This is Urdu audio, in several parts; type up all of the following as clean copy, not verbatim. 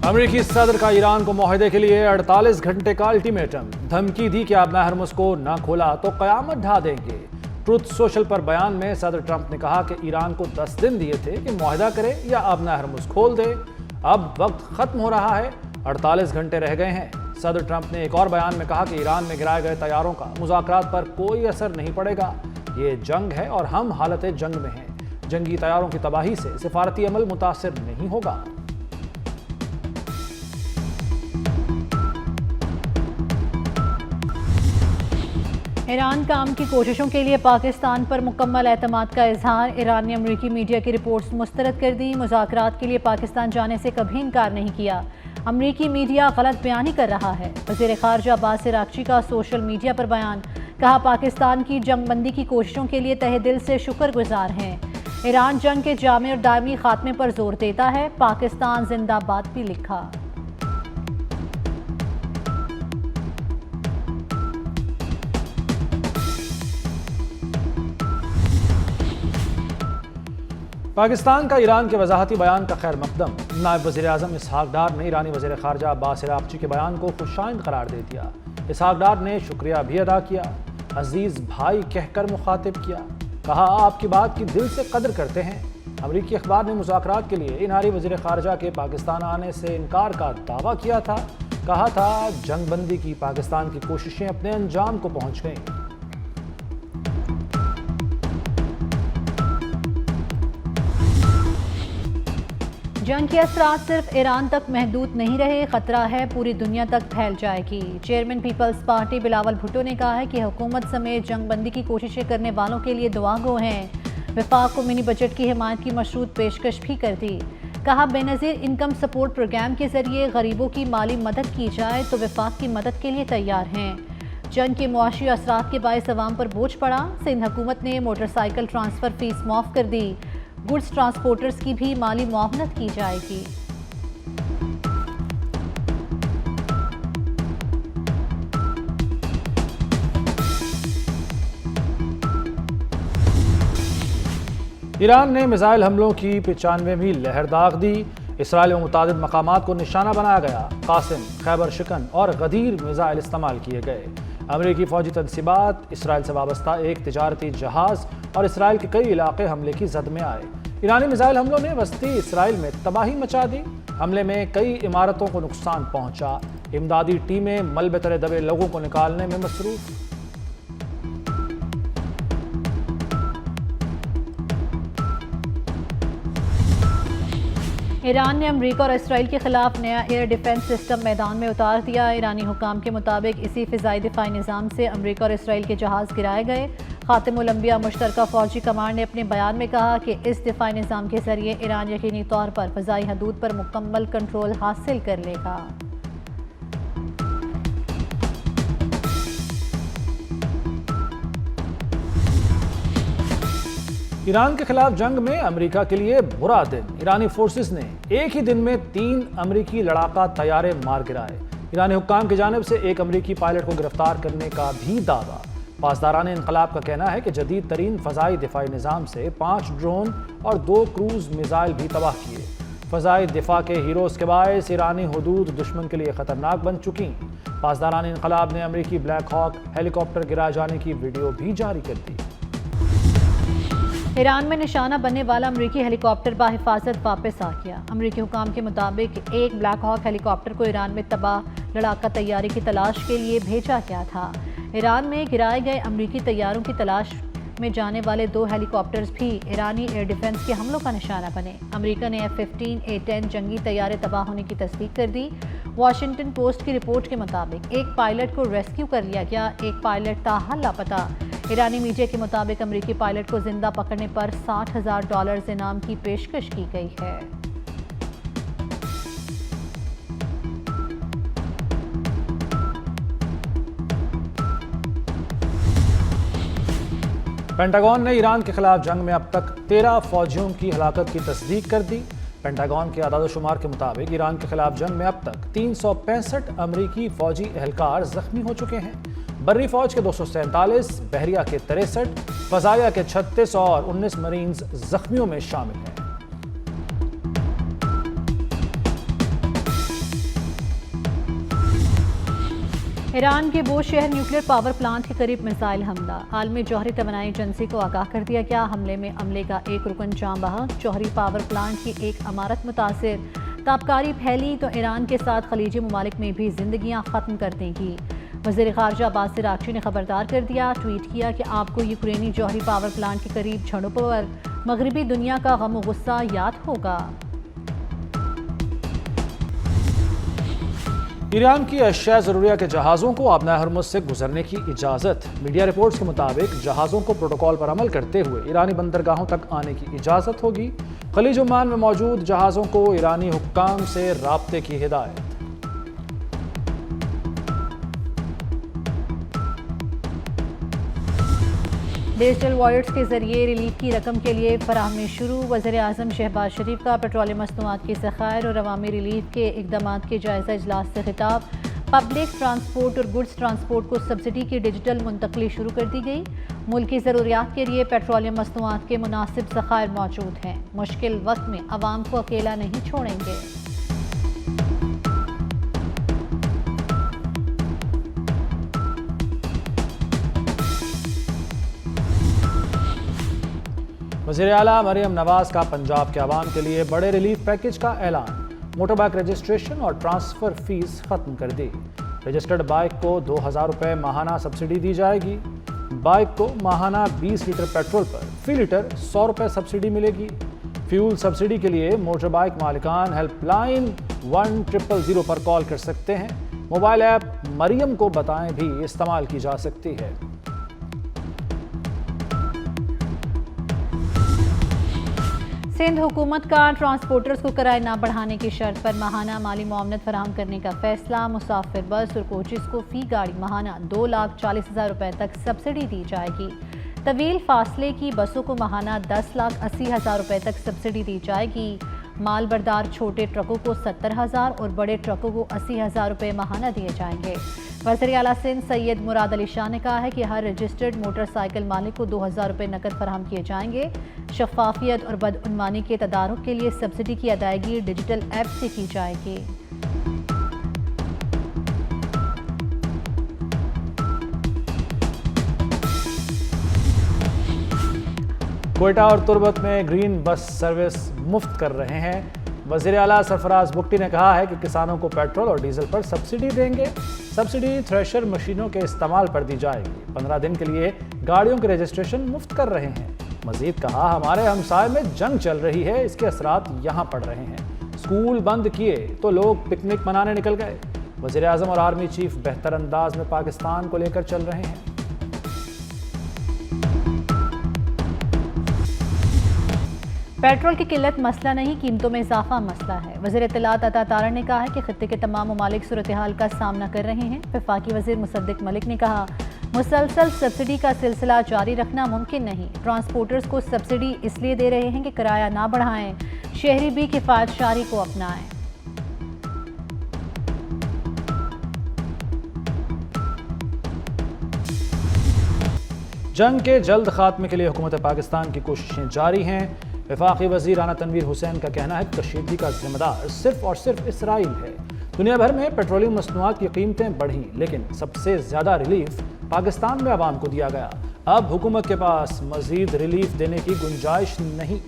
امریکی صدر کا ایران کو معاہدے کے لیے 48 گھنٹے کا الٹیمیٹم، دھمکی دی کہ اب ہرمز کو نہ کھولا تو قیامت ڈھا دیں گے۔ ٹروتھ سوشل پر بیان میں صدر ٹرمپ نے کہا کہ ایران کو 10 دن دیے تھے کہ معاہدہ کرے یا اب ہرمز کھول دے، اب وقت ختم ہو رہا ہے، 48 گھنٹے رہ گئے ہیں۔ صدر ٹرمپ نے ایک اور بیان میں کہا کہ ایران میں گرائے گئے طیاروں کا مذاکرات پر کوئی اثر نہیں پڑے گا، یہ جنگ ہے اور ہم حالت جنگ میں ہیں، جنگی طیاروں کی تباہی سے سفارتی عمل متاثر نہیں ہوگا۔ ایران کام کی کوششوں کے لیے پاکستان پر مکمل اعتماد کا اظہار، ایران نے امریکی میڈیا کی رپورٹس مسترد کر دی، مذاکرات کے لیے پاکستان جانے سے کبھی انکار نہیں کیا، امریکی میڈیا غلط بیانی کر رہا ہے۔ وزیر خارجہ عباس عراقچی کا سوشل میڈیا پر بیان، کہا پاکستان کی جنگ بندی کی کوششوں کے لیے تہہ دل سے شکر گزار ہیں، ایران جنگ کے جامع اور دائمی خاتمے پر زور دیتا ہے، پاکستان زندہ باد بھی لکھا۔ پاکستان کا ایران کے وضاحتی بیان کا خیر مقدم، نائب وزیر اعظم اسحاق ڈار نے ایرانی وزیر خارجہ عباس عراقچی کے بیان کو خوشائند قرار دے دیا۔ اسحاق ڈار نے شکریہ بھی ادا کیا، عزیز بھائی کہہ کر مخاطب کیا، کہا آپ کی بات کی دل سے قدر کرتے ہیں۔ امریکی اخبار نے مذاکرات کے لیے انہاری وزیر خارجہ کے پاکستان آنے سے انکار کا دعویٰ کیا تھا، کہا تھا جنگ بندی کی پاکستان کی کوششیں اپنے انجام کو پہنچ گئیں۔ جنگ کے اثرات صرف ایران تک محدود نہیں رہے، خطرہ ہے پوری دنیا تک پھیل جائے گی۔ چیئرمین پیپلز پارٹی بلاول بھٹو نے کہا ہے کہ حکومت سمیت جنگ بندی کی کوششیں کرنے والوں کے لیے دعا گو ہیں۔ وفاق کو منی بجٹ کی حمایت کی مشروط پیشکش بھی کر دی، کہا بے نظیر انکم سپورٹ پروگرام کے ذریعے غریبوں کی مالی مدد کی جائے تو وفاق کی مدد کے لیے تیار ہیں۔ جنگ کے معاشی اثرات کے باعث عوام پر بوجھ پڑا، سندھ حکومت نے موٹر سائیکل ٹرانسفر فیس معاف کر دی، گڈز ٹرانسپورٹرز کی بھی مالی معاونت کی جائے گی۔ ایران نے میزائل حملوں کی 95ویں لہر داغ دی، اسرائیل میں متعدد مقامات کو نشانہ بنایا گیا، قاسم، خیبر شکن اور غدیر میزائل استعمال کیے گئے۔ امریکی فوجی تنصیبات، اسرائیل سے وابستہ ایک تجارتی جہاز اور اسرائیل کے کئی علاقے حملے کی زد میں آئے۔ ایرانی میزائل حملوں نے وسطی اسرائیل میں تباہی مچا دی، حملے میں کئی عمارتوں کو نقصان پہنچا، امدادی ٹیمیں ملبے تلے دبے لوگوں کو نکالنے میں مصروف۔ ایران نے امریکہ اور اسرائیل کے خلاف نیا ایئر ڈیفنس سسٹم میدان میں اتار دیا، ایرانی حکام کے مطابق اسی فضائی دفاعی نظام سے امریکہ اور اسرائیل کے جہاز گرائے گئے۔ خاتم الانبیاء مشترکہ فوجی کمانڈ نے اپنے بیان میں کہا کہ اس دفاعی نظام کے ذریعے ایران یقینی طور پر فضائی حدود پر مکمل کنٹرول حاصل کر لے گا۔ ایران کے خلاف جنگ میں امریکہ کے لیے برا دن، ایرانی فورسز نے ایک ہی دن میں 3 امریکی لڑاکا طیارے مار گرائے۔ ایرانی حکام کی جانب سے ایک امریکی پائلٹ کو گرفتار کرنے کا بھی دعویٰ۔ پاسداران انقلاب کا کہنا ہے کہ جدید ترین فضائی دفاعی نظام سے 5 ڈرون اور 2 کروز میزائل بھی تباہ کیے۔ فضائی دفاع کے ہیروز کے باعث ایرانی حدود دشمن کے لیے خطرناک بن چکی۔ پاسداران انقلاب نے امریکی بلیک ہاک ہیلی کاپٹر گرائے جانے کی ویڈیو بھی جاری کر دی۔ ایران میں نشانہ بننے والا امریکی ہیلی کاپٹر بحفاظت واپس آ گیا۔ امریکی حکام کے مطابق ایک بلیک ہاک ہیلی کاپٹر کو ایران میں تباہ لڑاکا طیارے کی تلاش کے لیے بھیجا گیا تھا۔ ایران میں گرائے گئے امریکی طیاروں کی تلاش میں جانے والے 2 ہیلی کاپٹرز بھی ایرانی ایئر ڈیفنس کے حملوں کا نشانہ بنے۔ امریکہ نے F-15 A-10 جنگی طیارے تباہ ہونے کی تصدیق کر دی۔ واشنگٹن پوسٹ کی رپورٹ کے مطابق ایک پائلٹ کو ریسکیو کر لیا گیا، ایک پائلٹ تاحال لاپتہ۔ ایرانی میڈیا کے مطابق امریکی پائلٹ کو زندہ پکڑنے پر $60,000 انعام کی پیشکش کی گئی ہے۔ پینٹاگون نے ایران کے خلاف جنگ میں اب تک 13 فوجیوں کی ہلاکت کی تصدیق کر دی۔ پینٹاگون کے اعداد و شمار کے مطابق ایران کے خلاف جنگ میں اب تک 365 امریکی فوجی اہلکار زخمی ہو چکے ہیں۔ بری فوج کے 247، بحریہ کے 63، فضائیہ کے 36 اور 19 مرینز زخمیوں میں شامل ہیں۔ ایران کے بوش شہر نیوکلیر پاور پلانٹ کے قریب میزائل حملہ، عالمی جوہری توانائی ایجنسی کو آگاہ کر دیا گیا۔ حملے میں عملے کا ایک رکن جاں بحق، جوہری پاور پلانٹ کی ایک عمارت متاثر۔ تابکاری پھیلی تو ایران کے ساتھ خلیجی ممالک میں بھی زندگیاں ختم کر دیں گی۔ وزیر خارجہ عباس عراقچی نے خبردار کر دیا، ٹویٹ کیا کہ آپ کو یوکرینی جوہری پاور پلانٹ کے قریب جھڑپوں پر مغربی دنیا کا غم و غصہ یاد ہوگا۔ ایران کی اشیاء ضروریہ کے جہازوں کو آبنائے ہرمز سے گزرنے کی اجازت۔ میڈیا رپورٹس کے مطابق جہازوں کو پروٹوکول پر عمل کرتے ہوئے ایرانی بندرگاہوں تک آنے کی اجازت ہوگی۔ خلیج عمان میں موجود جہازوں کو ایرانی حکام سے رابطے کی ہدایت۔ ڈیجیٹل والیٹس کے ذریعے ریلیف کی رقم کے لیے فراہمی شروع۔ وزیر اعظم شہباز شریف کا پیٹرولیم مصنوعات کی ذخائر اور عوامی ریلیف کے اقدامات کے جائزہ اجلاس سے خطاب۔ پبلک ٹرانسپورٹ اور گڈز ٹرانسپورٹ کو سبسڈی کی ڈیجیٹل منتقلی شروع کر دی گئی۔ ملکی ضروریات کے لیے پیٹرولیم مصنوعات کے مناسب ذخائر موجود ہیں، مشکل وقت میں عوام کو اکیلا نہیں چھوڑیں گے۔ وزیر اعلیٰ مریم نواز کا پنجاب کے عوام کے لیے بڑے ریلیف پیکج کا اعلان۔ موٹر بائیک رجسٹریشن اور ٹرانسفر فیس ختم کر دی۔ رجسٹرڈ بائیک کو 2000 روپے ماہانہ سبسڈی دی جائے گی۔ بائیک کو ماہانہ 20 لیٹر پیٹرول پر فی لیٹر 100 روپے سبسڈی ملے گی۔ فیول سبسڈی کے لیے موٹر بائیک مالکان ہیلپ لائن 1000 پر کال کر سکتے ہیں۔ موبائل ایپ مریم کو بتائیں بھی استعمال کی جا سکتی ہے۔ سندھ حکومت کا ٹرانسپورٹرز کو کرایہ نہ بڑھانے کی شرط پر ماہانہ مالی معاونت فراہم کرنے کا فیصلہ۔ مسافر بس اور کوچز کو فی گاڑی ماہانہ 2,40,000 روپے تک سبسڈی دی جائے گی۔ طویل فاصلے کی بسوں کو ماہانہ 10,80,000 روپے تک سبسڈی دی جائے گی۔ مال بردار چھوٹے ٹرکوں کو 70,000 اور بڑے ٹرکوں کو 80,000 روپے ماہانہ دیے جائیں گے۔ وزیر اعلیٰ سندھ سید مراد علی شاہ نے کہا ہے کہ ہر رجسٹرڈ موٹر سائیکل مالک کو 2,000 روپے نقد فراہم کیے جائیں گے۔ شفافیت اور بدعنوانی کے تدارک کے لیے سبسڈی کی ادائیگی ڈیجیٹل ایپ سے کی جائے گی۔ کوئٹہ اور تربت میں گرین بس سروس مفت کر رہے ہیں۔ وزیر اعلیٰ سرفراز بگٹی نے کہا ہے کہ کسانوں کو پیٹرول اور ڈیزل پر سبسڈی دیں گے۔ سبسڈی تھریشر مشینوں کے استعمال پر دی جائے گی۔ 15 دن کے لیے گاڑیوں کے رجسٹریشن مفت کر رہے ہیں۔ مزید کہا، ہمارے ہمسائے میں جنگ چل رہی ہے، اس کے اثرات یہاں پڑ رہے ہیں۔ اسکول بند کیے تو لوگ پکنک منانے نکل گئے۔ وزیر اعظم اور آرمی چیف بہتر انداز میں پاکستان کو لے کر چل رہے ہیں۔ پیٹرول کی قلت مسئلہ نہیں، قیمتوں میں اضافہ مسئلہ ہے۔ وزیر اطلاعات عطا تارڑ نے کہا ہے کہ خطے کے تمام ممالک صورتحال کا سامنا کر رہے ہیں۔ وفاقی وزیر مصدق ملک نے کہا، مسلسل سبسڈی کا سلسلہ جاری رکھنا ممکن نہیں۔ ٹرانسپورٹرز کو سبسڈی اس لیے دے رہے ہیں کہ کرایہ نہ بڑھائیں، شہری بھی کفایت شاری کو اپنائیں۔ جنگ کے جلد خاتمے کے لیے حکومت پاکستان کی کوششیں جاری ہیں۔ وفاقی وزیر رانا تنویر حسین کا کہنا ہے کہ کشیدگی کا ذمہ دار صرف اور صرف اسرائیل ہے۔ دنیا بھر میں پیٹرولیم مصنوعات کی قیمتیں بڑھیں، لیکن سب سے زیادہ ریلیف پاکستان میں عوام کو دیا گیا۔ اب حکومت کے پاس مزید ریلیف دینے کی گنجائش نہیں۔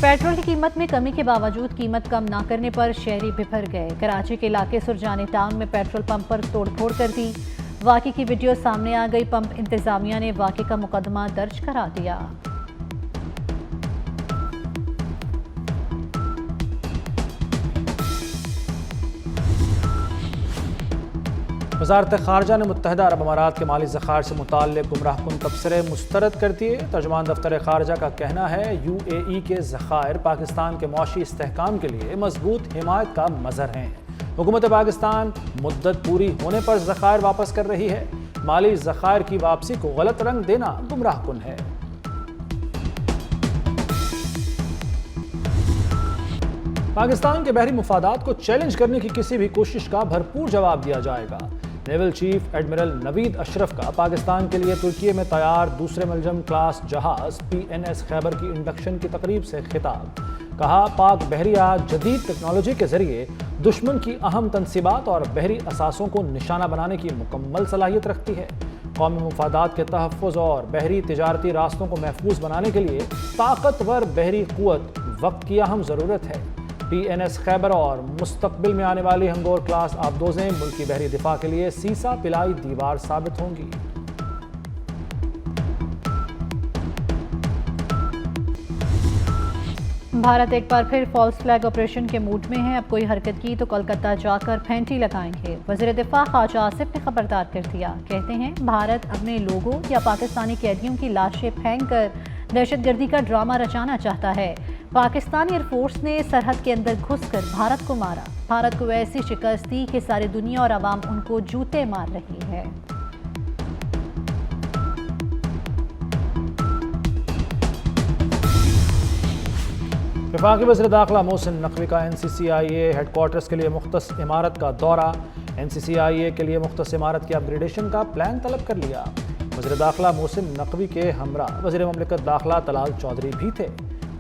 پیٹرول کی قیمت میں کمی کے باوجود قیمت کم نہ کرنے پر شہری بھر گئے۔ کراچی کے علاقے سرجانی ٹاؤن میں پیٹرول پمپ پر توڑ پھوڑ کر دی۔ واقعے کی ویڈیو سامنے آ گئی۔ پمپ انتظامیہ نے واقعے کا مقدمہ درج کرا دیا۔ وزارت خارجہ نے متحدہ عرب امارات کے مالی ذخائر سے متعلق گمراہ کن تبصرے مسترد کر دیے۔ ترجمان دفتر خارجہ کا کہنا ہے، UAE کے ذخائر پاکستان کے معاشی استحکام کے لیے مضبوط حمایت کا مظہر ہیں۔ حکومت پاکستان مدت پوری ہونے پر ذخائر واپس کر رہی ہے۔ مالی ذخائر کی واپسی کو غلط رنگ دینا گمراہ کن ہے۔ پاکستان کے بحری مفادات کو چیلنج کرنے کی کسی بھی کوشش کا بھرپور جواب دیا جائے گا۔ نیول چیف ایڈمرل نوید اشرف کا پاکستان کے لیے ترکی میں تیار دوسرے ملزم کلاس جہاز PNS خیبر کی انڈکشن کی تقریب سے خطاب۔ کہا پاک بحریہ جدید ٹیکنالوجی کے ذریعے دشمن کی اہم تنصیبات اور بحری اثاثوں کو نشانہ بنانے کی مکمل صلاحیت رکھتی ہے۔ قومی مفادات کے تحفظ اور بحری تجارتی راستوں کو محفوظ بنانے کے لیے طاقتور بحری قوت وقت کی اہم ضرورت ہے۔ پی این ایس خیبر اور مستقبل میں آنے والی ہنگور کلاس آبدوزیں ملکی بحری دفاع کے لیے سیسا پلائی دیوار ثابت ہوں گی۔ بھارت ایک بار پھر فالس فلیگ آپریشن کے موڈ میں ہے۔ اب کوئی حرکت کی تو کولکتہ جا کر پھینٹی لگائیں گے۔ وزیر دفاع خواجہ آصف نے خبردار کر دیا، کہتے ہیں بھارت اپنے لوگوں یا پاکستانی قیدیوں کی لاشیں پھینک کر دہشت گردی کا ڈرامہ رچانا چاہتا ہے۔ پاکستانی ایئر فورس نے سرحد کے اندر گھس کر بھارت کو مارا۔ بھارت کو ایسی شکست دی کہ ساری دنیا اور عوام ان کو جوتے مار رہی ہے۔ وفاقی وزیر داخلہ محسن نقوی کا این سی سی آئی اے ہیڈ کوارٹرز کے لیے مختص عمارت کا دورہ۔ این سی سی آئی اے کے لیے مختص عمارت کی اپ گریڈیشن کا پلان طلب کر لیا۔ وزیر داخلہ محسن نقوی کے ہمراہ وزیر مملکت داخلہ طلال چودھری بھی تھے۔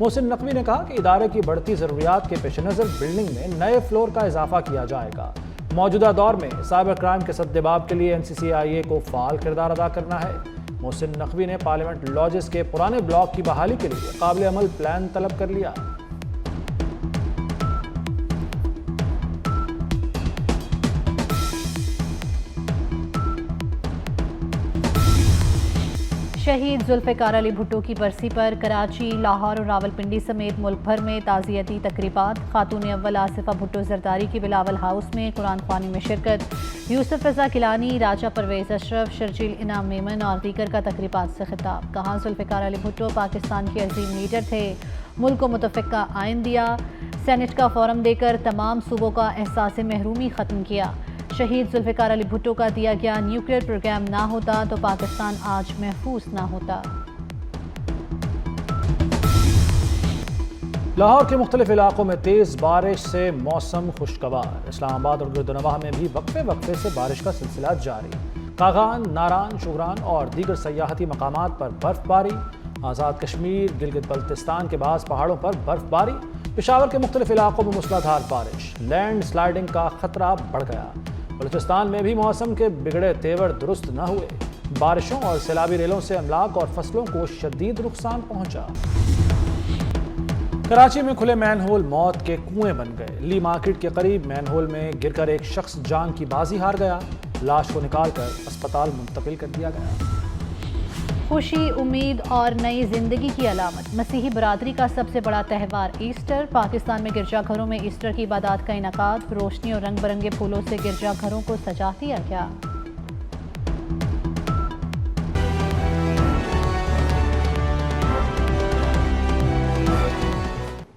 محسن نقوی نے کہا کہ ادارے کی بڑھتی ضروریات کے پیش نظر بلڈنگ میں نئے فلور کا اضافہ کیا جائے گا۔ موجودہ دور میں سائبر کرائم کے سدباب کے لیے این سی سی آئی اے کو فعال کردار ادا کرنا ہے۔ محسن نقوی نے پارلیمنٹ لاجز کے پرانے بلاک کی بحالی کے لیے قابل عمل پلان طلب کر لیا۔ شہید ذوالفقار علی بھٹو کی برسی پر کراچی، لاہور اور راولپنڈی سمیت ملک بھر میں تعزیتی تقریبات۔ خاتون اول آصفہ بھٹو زرداری کی بلاول ہاؤس میں قرآن خوانی میں شرکت۔ یوسف رضا کیلانی، راجہ پرویز اشرف، شرجیل انعام میمن اور دیگر کا تقریبات سے خطاب۔ کہا ذوالفقار علی بھٹو پاکستان کے عظیم لیڈر تھے، ملک کو متفق کا آئین دیا، سینٹ کا فورم دے کر تمام صوبوں کا احساس محرومی ختم کیا۔ شہید ذوالفقار علی بھٹو کا دیا گیا نیوکلیئر پروگرام نہ ہوتا تو پاکستان آج محفوظ نہ ہوتا۔ لاہور کے مختلف علاقوں میں تیز بارش سے موسم خوشگوار۔ اسلام آباد اور گردنواہ میں بھی وقفے وقفے سے بارش کا سلسلہ جاری۔ کاغان، ناران، شوران اور دیگر سیاحتی مقامات پر برف باری۔ آزاد کشمیر، گلگت بلتستان کے بعض پہاڑوں پر برف باری۔ پشاور کے مختلف علاقوں میں موسلادھار بارش۔ لینڈ سلائیڈنگ کا خطرہ بڑھ گیا۔ بلوچستان میں بھی موسم کے بگڑے تیور درست نہ ہوئے۔ بارشوں اور سیلابی ریلوں سے املاک اور فصلوں کو شدید نقصان پہنچا۔ کراچی میں کھلے مین ہول موت کے کنویں بن گئے۔ لی مارکیٹ کے قریب مین ہول میں گر کر ایک شخص جان کی بازی ہار گیا۔ لاش کو نکال کر اسپتال منتقل کر دیا گیا۔ خوشی، امید اور نئی زندگی کی علامت۔ مسیحی برادری کا سب سے بڑا تہوار ایسٹر۔ پاکستان میں گرجا گھروں میں ایسٹر کی عبادات کا انعقاد۔ روشنی اور رنگ برنگے پھولوں سے گرجا گھروں کو سجا دیا گیا۔